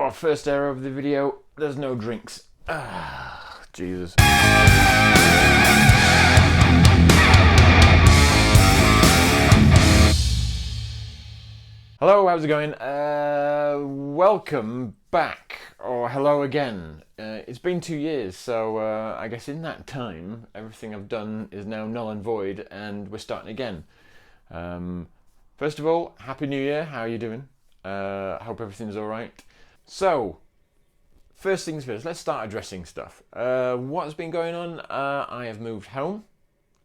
Oh, first error of the video, there's no drinks. Ah, Jesus. Hello, how's it going? Welcome back, or hello again. It's been 2 years, so I guess in that time, everything I've done is now null and void, and we're starting again. First of all, Happy New Year, how are you doing? Hope everything's alright. So, first things first, let's start addressing stuff. What's been going on? I have moved home.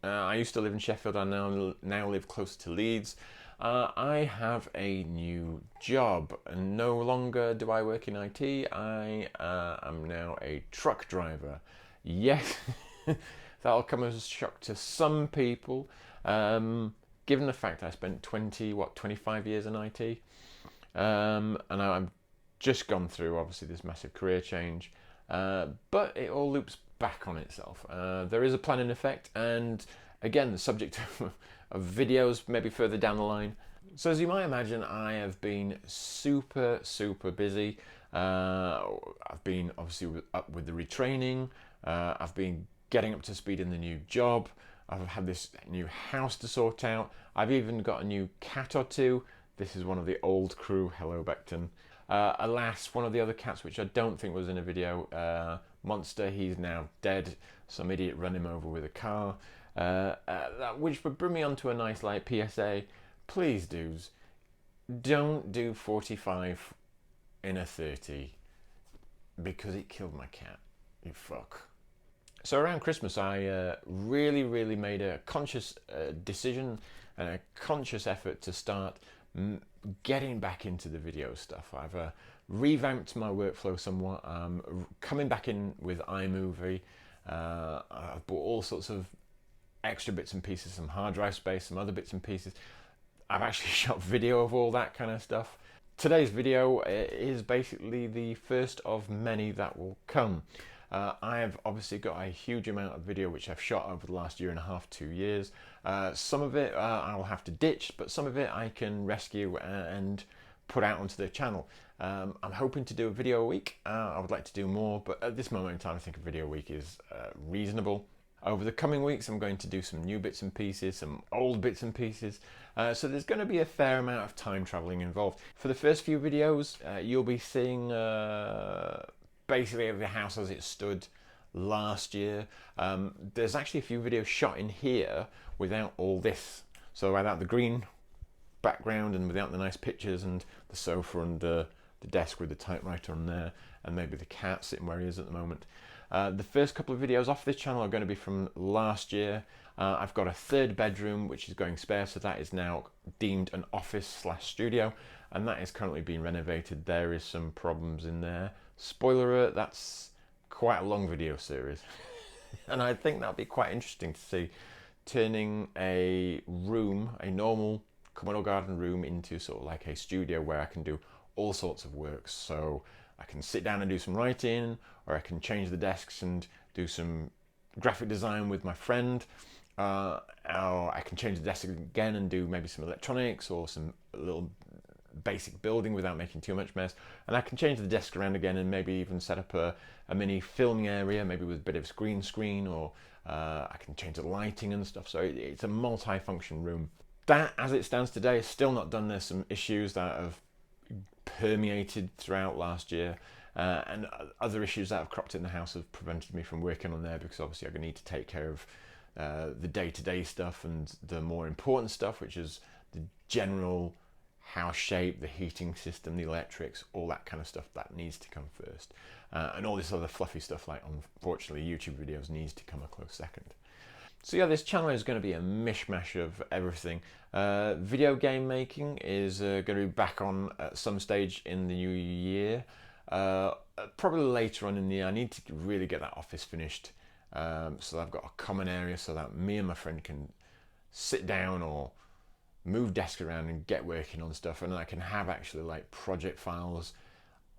I used to live in Sheffield, I now live closer to Leeds. I have a new job, and no longer do I work in IT. I am now a truck driver. Yes, that'll come as a shock to some people, given the fact I spent 25 years in IT, and I've just gone through, obviously, this massive career change, but it all loops back on itself. There is a plan in effect, and again, the subject of videos maybe further down the line. So as you might imagine, I have been super busy. I've been obviously up with the retraining. I've been getting up to speed in the new job. I've had this new house to sort out. I've even got a new cat or two. This is one of the old crew. Hello, Beckton. Alas, one of the other cats, which I don't think was in a video, Monster, he's now dead. Some idiot ran him over with a car. Which would bring me on to a nice light PSA. Please, dudes, don't do 45 in a 30 because it killed my cat. You fuck. So around Christmas, I really made a conscious decision and a conscious effort to start getting back into the video stuff. I've revamped my workflow somewhat. I'm coming back in with iMovie. I've bought all sorts of extra bits and pieces, some hard drive space, some other bits and pieces. I've actually shot video of all that kind of stuff. Today's video is basically the first of many that will come. I have obviously got a huge amount of video which I've shot over the last 1.5 to 2 years. Some of it I'll have to ditch, but some of it I can rescue and put out onto the channel. I'm hoping to do a video a week. I would like to do more, but at this moment in time I think a video a week is reasonable. Over the coming weeks I'm going to do some new bits and pieces, some old bits and pieces, so there's going to be a fair amount of time travelling involved. For the first few videos you'll be seeing basically the house as it stood last year. There's actually a few videos shot in here without all this, so without the green background and without the nice pictures and the sofa and the desk with the typewriter on there and maybe the cat sitting where he is at the moment. The first couple of videos off this channel are going to be from last year. I've got a third bedroom which is going spare, so that is now deemed an office/studio, and that is currently being renovated. There is some problems in there. Spoiler alert, that's quite a long video series. And I think that'll be quite interesting to see, turning a room, a normal communal garden room, into sort of like a studio where I can do all sorts of work. So I can sit down and do some writing, or I can change the desks and do some graphic design with my friend, or I can change the desk again and do maybe some electronics or some little basic building without making too much mess. And I can change the desk around again and maybe even set up a mini filming area, maybe with a bit of green screen, or I can change the lighting and stuff. So it's a multi-function room. That, as it stands today, is still not done. There's some issues that have permeated throughout last year, and other issues that have cropped in the house have prevented me from working on there, because obviously I need to take care of the day-to-day stuff and the more important stuff, which is the general house shape, the heating system, the electrics, all that kind of stuff that needs to come first, and all this other fluffy stuff, like unfortunately YouTube videos, needs to come a close second. So yeah, this channel is going to be a mishmash of everything. Video game making is going to be back on at some stage in the new year. Probably later on in the year. I need to really get that office finished, so I've got a common area so that me and my friend can sit down or move desks around and get working on stuff, and I can have actually like project files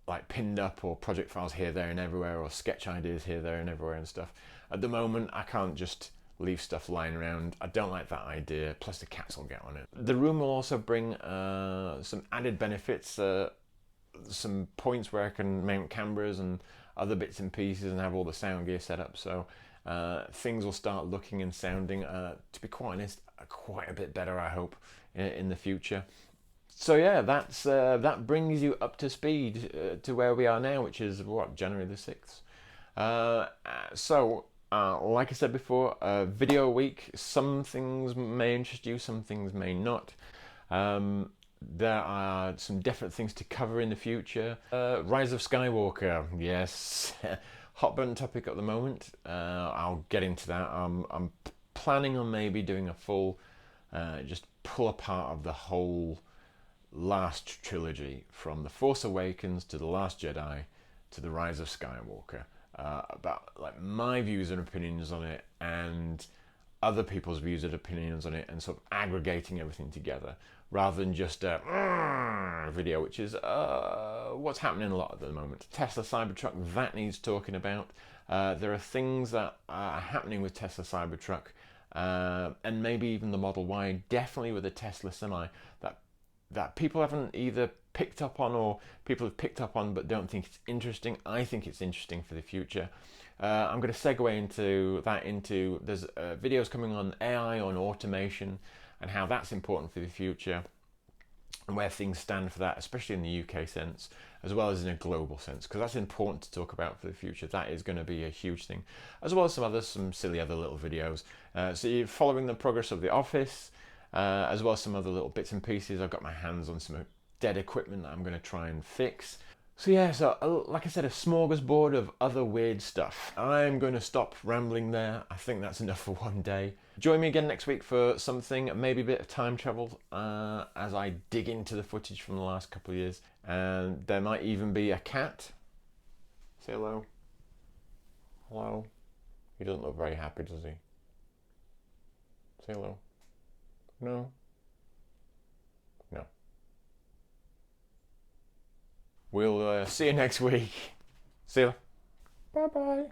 like pinned up, or project files here, there and everywhere, or sketch ideas here, there and everywhere and stuff. At the moment I can't just leave stuff lying around. I don't like that idea, plus the cats will get on it. The room will also bring some added benefits. some points where I can mount cameras and other bits and pieces and have all the sound gear set up. So things will start looking and sounding, to be quite honest, quite a bit better, I hope, in the future. So yeah, that brings you up to speed to where we are now, which is what, January the 6th. Like I said before, video a week. Some things may interest you, some things may not. There are some definite things to cover in the future. Rise of Skywalker, yes, hot button topic at the moment. I'll get into that. I'm planning on maybe doing a full, just pull apart of the whole last trilogy, from The Force Awakens to The Last Jedi to The Rise of Skywalker, about like my views and opinions on it and other people's views and opinions on it, and sort of aggregating everything together rather than just a video, which is what's happening a lot at the moment. Tesla Cybertruck, that needs talking about. There are things that are happening with Tesla Cybertruck, and maybe even the Model Y, definitely with the Tesla Semi, that people haven't either picked up on, or people have picked up on but don't think it's interesting. I think it's interesting for the future. I'm going to segue into there's videos coming on AI, on automation, and how that's important for the future, and where things stand for that, especially in the UK sense, as well as in a global sense, because that's important to talk about for the future. That is going to be a huge thing, as well as some silly other little videos. So you're following the progress of The Office, as well as some other little bits and pieces. I've got my hands on some dead equipment that I'm going to try and fix. So yeah, like I said, a smorgasbord of other weird stuff. I'm going to stop rambling there. I think that's enough for one day. Join me again next week for something, maybe a bit of time travel, as I dig into the footage from the last couple of years. And there might even be a cat. Say hello. Hello. He doesn't look very happy, does he? Say hello. No. No. We'll see you next week. See you. Bye-bye.